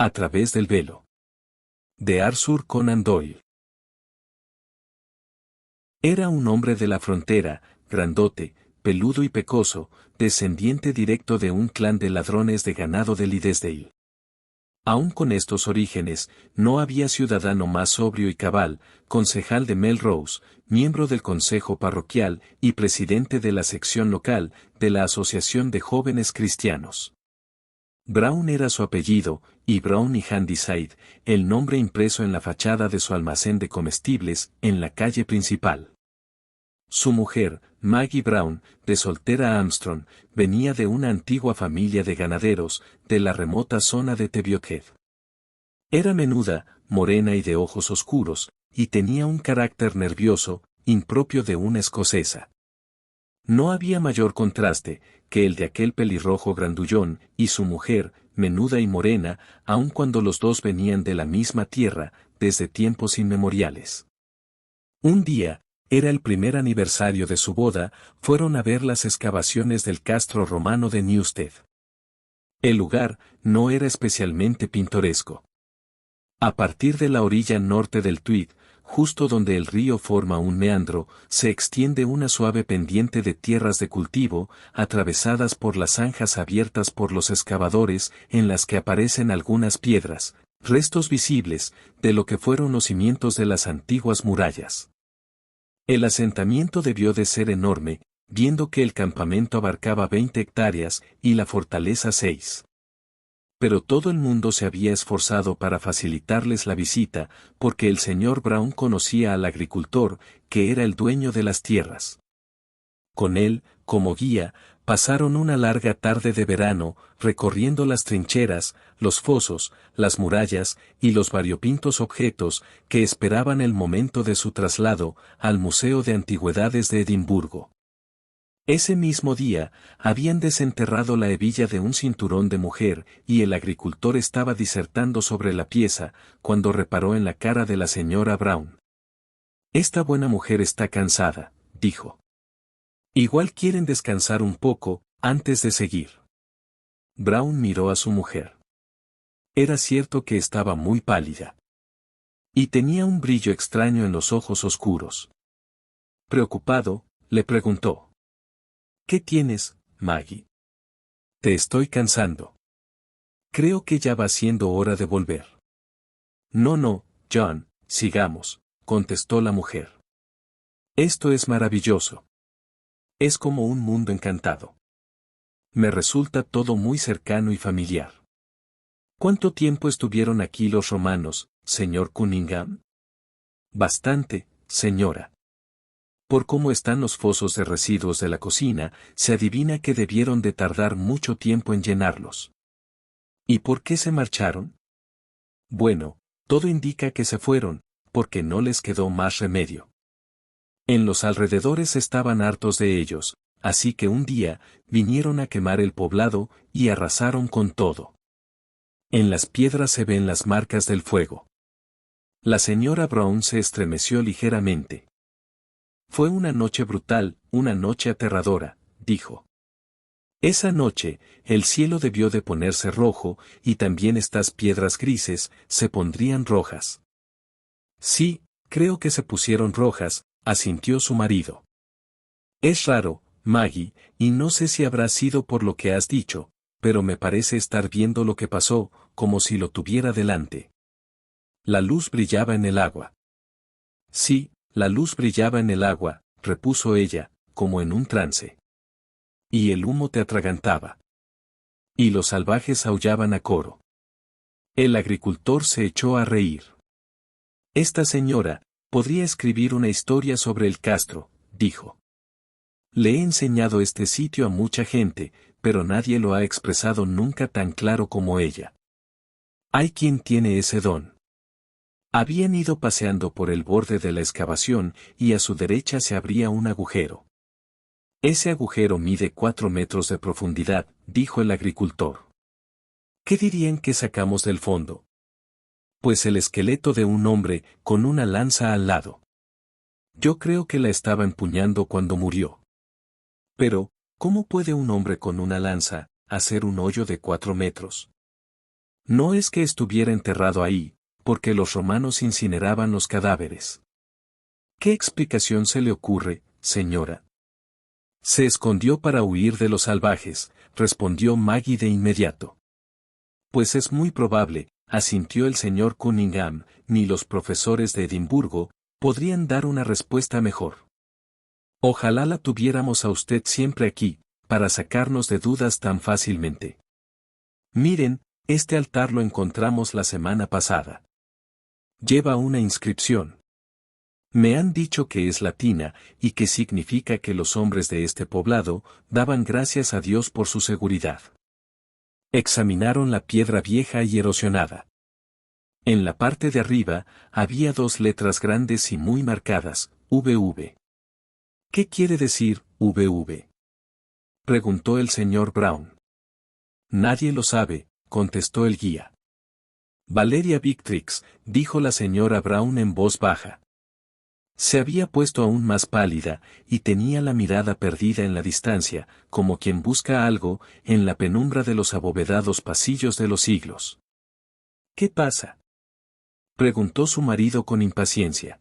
A través del velo. De Arthur Conan Doyle. Era un hombre de la frontera, grandote, peludo y pecoso, descendiente directo de un clan de ladrones de ganado de Liddesdale. Aún con estos orígenes, no había ciudadano más sobrio y cabal, concejal de Melrose, miembro del consejo parroquial y presidente de la sección local de la Asociación de Jóvenes Cristianos. Brown era su apellido, y Brown y Handyside, el nombre impreso en la fachada de su almacén de comestibles, en la calle principal. Su mujer, Maggie Brown, de soltera Armstrong, venía de una antigua familia de ganaderos, de la remota zona de Teviothead. Era menuda, morena y de ojos oscuros, y tenía un carácter nervioso, impropio de una escocesa. No había mayor contraste que el de aquel pelirrojo grandullón y su mujer, menuda y morena, aun cuando los dos venían de la misma tierra, desde tiempos inmemoriales. Un día, era el primer aniversario de su boda, fueron a ver las excavaciones del castro romano de Newstead. El lugar no era especialmente pintoresco. A partir de la orilla norte del Tweed, justo donde el río forma un meandro, se extiende una suave pendiente de tierras de cultivo, atravesadas por las zanjas abiertas por los excavadores, en las que aparecen algunas piedras, restos visibles, de lo que fueron los cimientos de las antiguas murallas. El asentamiento debió de ser enorme, viendo que el campamento abarcaba 20 hectáreas, y la fortaleza 6. Pero todo el mundo se había esforzado para facilitarles la visita, porque el señor Brown conocía al agricultor, que era el dueño de las tierras. Con él, como guía, pasaron una larga tarde de verano, recorriendo las trincheras, los fosos, las murallas, y los variopintos objetos, que esperaban el momento de su traslado, al Museo de Antigüedades de Edimburgo. Ese mismo día, habían desenterrado la hebilla de un cinturón de mujer, y el agricultor estaba disertando sobre la pieza, cuando reparó en la cara de la señora Brown. «Esta buena mujer está cansada», dijo. «Igual quieren descansar un poco, antes de seguir». Brown miró a su mujer. Era cierto que estaba muy pálida. Y tenía un brillo extraño en los ojos oscuros. Preocupado, le preguntó: «¿Qué tienes, Maggie?» «Te estoy cansando. Creo que ya va siendo hora de volver». No, John, sigamos», contestó la mujer. «Esto es maravilloso. Es como un mundo encantado. Me resulta todo muy cercano y familiar». «¿Cuánto tiempo estuvieron aquí los romanos, señor Cunningham?» «Bastante, señora. Por cómo están los fosos de residuos de la cocina, se adivina que debieron de tardar mucho tiempo en llenarlos». «¿Y por qué se marcharon?» «Bueno, todo indica que se fueron, porque no les quedó más remedio. En los alrededores estaban hartos de ellos, así que un día, vinieron a quemar el poblado, y arrasaron con todo. En las piedras se ven las marcas del fuego». La señora Brown se estremeció ligeramente. «Fue una noche brutal, una noche aterradora», dijo. «Esa noche, el cielo debió de ponerse rojo, y también estas piedras grises, se pondrían rojas». «Sí, creo que se pusieron rojas», asintió su marido. «Es raro, Maggie, y no sé si habrá sido por lo que has dicho, pero me parece estar viendo lo que pasó, como si lo tuviera delante». La luz brillaba en el agua. «Sí, la luz brillaba en el agua», repuso ella, como en un trance. «Y el humo te atragantaba. Y los salvajes aullaban a coro». El agricultor se echó a reír. «Esta señora podría escribir una historia sobre el castro», dijo. «Le he enseñado este sitio a mucha gente, pero nadie lo ha expresado nunca tan claro como ella. Hay quien tiene ese don». Habían ido paseando por el borde de la excavación, y a su derecha se abría un agujero. «Ese agujero mide 4 metros de profundidad», dijo el agricultor. «¿Qué dirían que sacamos del fondo?» «Pues el esqueleto de un hombre, con una lanza al lado. Yo creo que la estaba empuñando cuando murió». «Pero, ¿cómo puede un hombre con una lanza hacer un hoyo de 4 metros?» No es que estuviera enterrado ahí, porque los romanos incineraban los cadáveres. ¿Qué explicación se le ocurre, señora? Se escondió para huir de los salvajes, respondió Maggie de inmediato. Pues es muy probable, asintió el señor Cunningham, ni los profesores de Edimburgo podrían dar una respuesta mejor. Ojalá la tuviéramos a usted siempre aquí, para sacarnos de dudas tan fácilmente. Miren, este altar lo encontramos la semana pasada. Lleva una inscripción. Me han dicho que es latina y que significa que los hombres de este poblado daban gracias a Dios por su seguridad. Examinaron la piedra vieja y erosionada. En la parte de arriba había dos letras grandes y muy marcadas, VV. ¿Qué quiere decir, VV? Preguntó el señor Brown. Nadie lo sabe, contestó el guía. Valeria Victrix, dijo la señora Brown en voz baja. Se había puesto aún más pálida, y tenía la mirada perdida en la distancia, como quien busca algo, en la penumbra de los abovedados pasillos de los siglos. ¿Qué pasa?, preguntó su marido con impaciencia.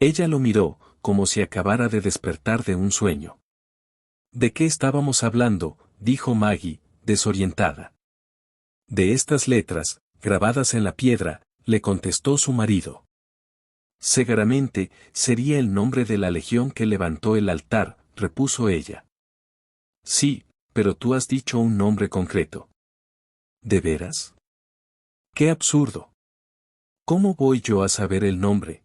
Ella lo miró, como si acabara de despertar de un sueño. ¿De qué estábamos hablando?, dijo Maggie, desorientada. De estas letras, grabadas en la piedra, le contestó su marido. Seguramente, sería el nombre de la legión que levantó el altar, repuso ella. Sí, pero tú has dicho un nombre concreto. ¿De veras? ¡Qué absurdo! ¿Cómo voy yo a saber el nombre?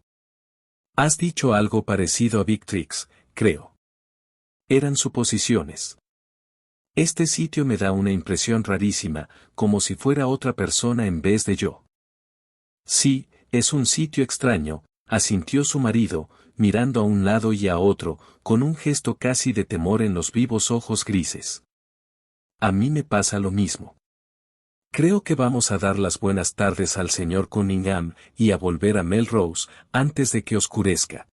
Has dicho algo parecido a Victrix, creo. Eran suposiciones. Este sitio me da una impresión rarísima, como si fuera otra persona en vez de yo. Sí, es un sitio extraño, asintió su marido, mirando a un lado y a otro, con un gesto casi de temor en los vivos ojos grises. A mí me pasa lo mismo. Creo que vamos a dar las buenas tardes al señor Cunningham y a volver a Melrose antes de que oscurezca.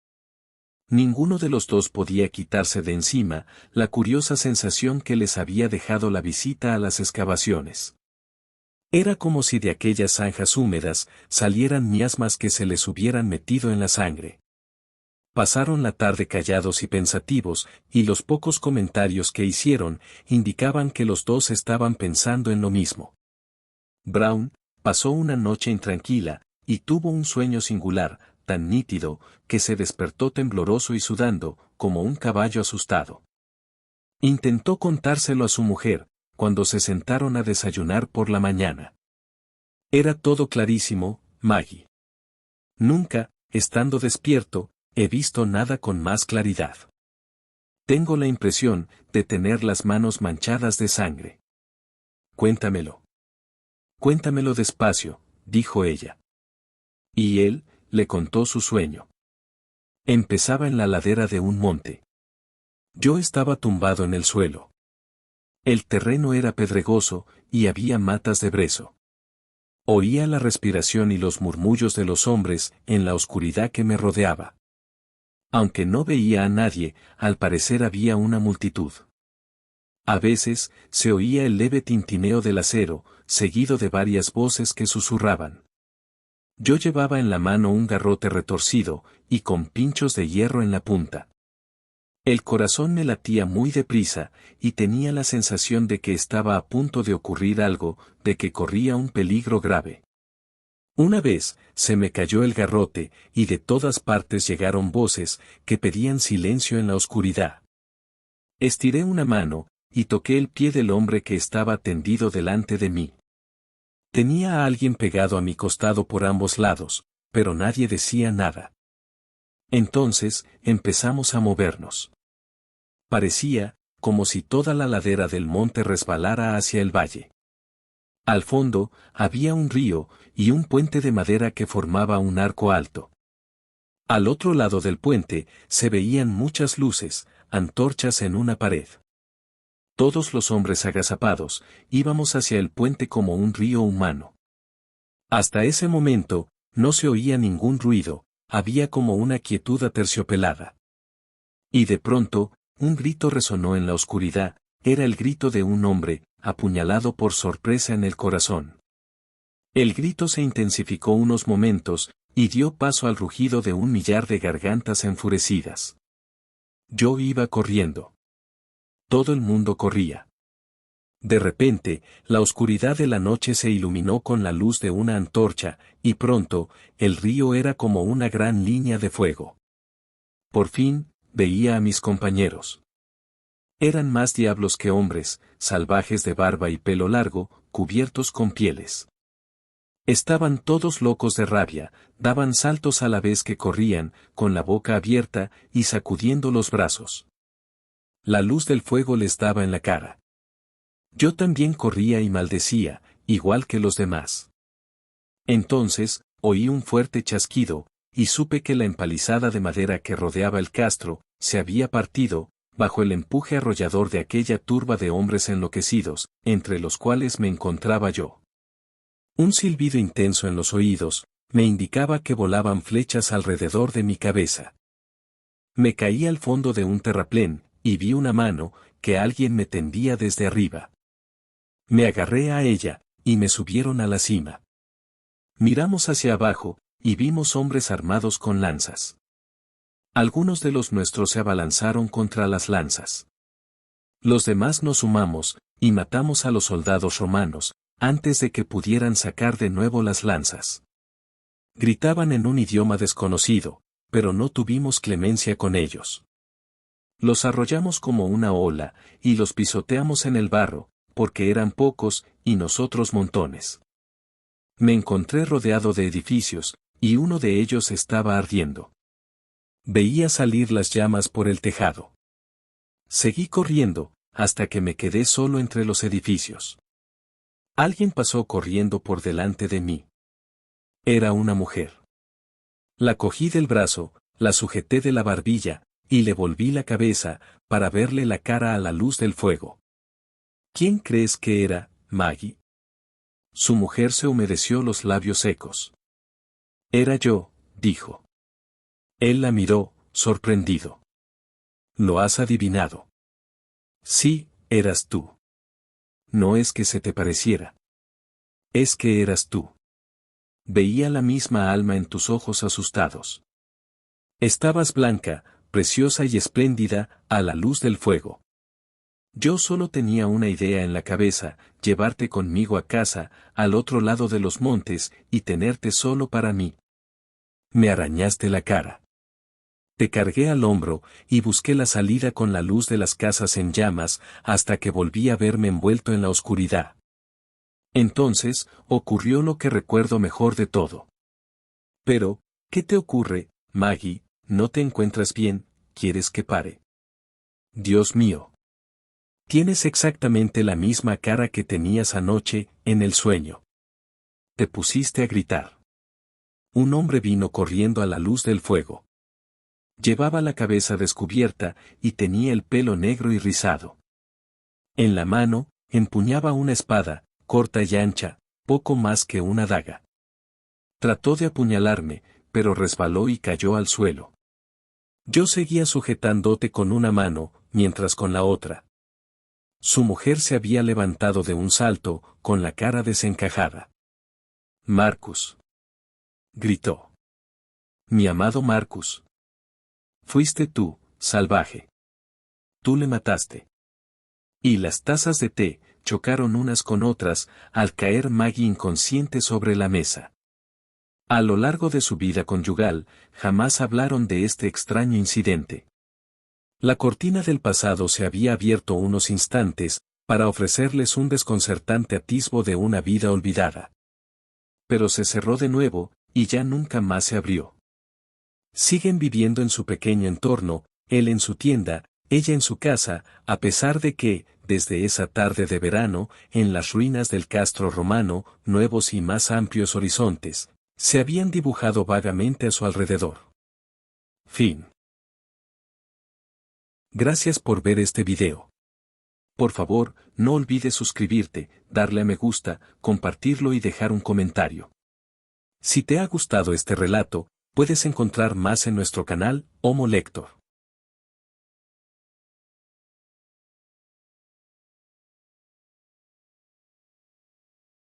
Ninguno de los dos podía quitarse de encima la curiosa sensación que les había dejado la visita a las excavaciones. Era como si de aquellas zanjas húmedas salieran miasmas que se les hubieran metido en la sangre. Pasaron la tarde callados y pensativos, y los pocos comentarios que hicieron indicaban que los dos estaban pensando en lo mismo. Brown pasó una noche intranquila, y tuvo un sueño singular, tan nítido, que se despertó tembloroso y sudando, como un caballo asustado. Intentó contárselo a su mujer, cuando se sentaron a desayunar por la mañana. Era todo clarísimo, Maggie. Nunca, estando despierto, he visto nada con más claridad. Tengo la impresión de tener las manos manchadas de sangre. Cuéntamelo. Cuéntamelo despacio, dijo ella. Y él le contó su sueño. Empezaba en la ladera de un monte. Yo estaba tumbado en el suelo. El terreno era pedregoso, y había matas de brezo. Oía la respiración y los murmullos de los hombres en la oscuridad que me rodeaba. Aunque no veía a nadie, al parecer había una multitud. A veces, se oía el leve tintineo del acero, seguido de varias voces que susurraban. Yo llevaba en la mano un garrote retorcido, y con pinchos de hierro en la punta. El corazón me latía muy deprisa, y tenía la sensación de que estaba a punto de ocurrir algo, de que corría un peligro grave. Una vez, se me cayó el garrote, y de todas partes llegaron voces, que pedían silencio en la oscuridad. Estiré una mano, y toqué el pie del hombre que estaba tendido delante de mí. Tenía a alguien pegado a mi costado por ambos lados, pero nadie decía nada. Entonces, empezamos a movernos. Parecía, como si toda la ladera del monte resbalara hacia el valle. Al fondo, había un río, y un puente de madera que formaba un arco alto. Al otro lado del puente, se veían muchas luces, antorchas en una pared. Todos los hombres agazapados, íbamos hacia el puente como un río humano. Hasta ese momento, no se oía ningún ruido, había como una quietud aterciopelada. Y de pronto, un grito resonó en la oscuridad, era el grito de un hombre, apuñalado por sorpresa en el corazón. El grito se intensificó unos momentos, y dio paso al rugido de 1 millar de gargantas enfurecidas. Yo iba corriendo. Todo el mundo corría. De repente, la oscuridad de la noche se iluminó con la luz de una antorcha, y pronto, el río era como una gran línea de fuego. Por fin, veía a mis compañeros. Eran más diablos que hombres, salvajes de barba y pelo largo, cubiertos con pieles. Estaban todos locos de rabia, daban saltos a la vez que corrían, con la boca abierta y sacudiendo los brazos. La luz del fuego les daba en la cara. Yo también corría y maldecía, igual que los demás. Entonces, oí un fuerte chasquido, y supe que la empalizada de madera que rodeaba el castro, se había partido, bajo el empuje arrollador de aquella turba de hombres enloquecidos, entre los cuales me encontraba yo. Un silbido intenso en los oídos, me indicaba que volaban flechas alrededor de mi cabeza. Me caí al fondo de un terraplén, y vi una mano, que alguien me tendía desde arriba. Me agarré a ella, y me subieron a la cima. Miramos hacia abajo, y vimos hombres armados con lanzas. Algunos de los nuestros se abalanzaron contra las lanzas. Los demás nos sumamos, y matamos a los soldados romanos, antes de que pudieran sacar de nuevo las lanzas. Gritaban en un idioma desconocido, pero no tuvimos clemencia con ellos. Los arrollamos como una ola, y los pisoteamos en el barro, porque eran pocos, y nosotros montones. Me encontré rodeado de edificios, y uno de ellos estaba ardiendo. Veía salir las llamas por el tejado. Seguí corriendo, hasta que me quedé solo entre los edificios. Alguien pasó corriendo por delante de mí. Era una mujer. La cogí del brazo, la sujeté de la barbilla, y le volví la cabeza, para verle la cara a la luz del fuego. ¿Quién crees que era, Maggie? Su mujer se humedeció los labios secos. Era yo, dijo. Él la miró, sorprendido. ¿Lo has adivinado? Sí, eras tú. No es que se te pareciera. Es que eras tú. Veía la misma alma en tus ojos asustados. Estabas blanca, preciosa y espléndida, a la luz del fuego. Yo solo tenía una idea en la cabeza, llevarte conmigo a casa, al otro lado de los montes, y tenerte solo para mí. Me arañaste la cara. Te cargué al hombro, y busqué la salida con la luz de las casas en llamas, hasta que volví a verme envuelto en la oscuridad. Entonces, ocurrió lo que recuerdo mejor de todo. Pero, ¿qué te ocurre, Maggie? ¿No te encuentras bien? ¿Quieres que pare? Dios mío. Tienes exactamente la misma cara que tenías anoche, en el sueño. Te pusiste a gritar. Un hombre vino corriendo a la luz del fuego. Llevaba la cabeza descubierta, y tenía el pelo negro y rizado. En la mano, empuñaba una espada, corta y ancha, poco más que una daga. Trató de apuñalarme, pero resbaló y cayó al suelo. Yo seguía sujetándote con una mano, mientras con la otra. Su mujer se había levantado de un salto, con la cara desencajada. Marcus. Gritó. Mi amado Marcus. Fuiste tú, salvaje. Tú le mataste. Y las tazas de té chocaron unas con otras, al caer Maggie inconsciente sobre la mesa. A lo largo de su vida conyugal, jamás hablaron de este extraño incidente. La cortina del pasado se había abierto unos instantes, para ofrecerles un desconcertante atisbo de una vida olvidada. Pero se cerró de nuevo, y ya nunca más se abrió. Siguen viviendo en su pequeño entorno, él en su tienda, ella en su casa, a pesar de que, desde esa tarde de verano, en las ruinas del castro romano, nuevos y más amplios horizontes, se habían dibujado vagamente a su alrededor. Fin. Gracias por ver este video. Por favor, no olvides suscribirte, darle a me gusta, compartirlo y dejar un comentario. Si te ha gustado este relato, puedes encontrar más en nuestro canal, Homo Lector.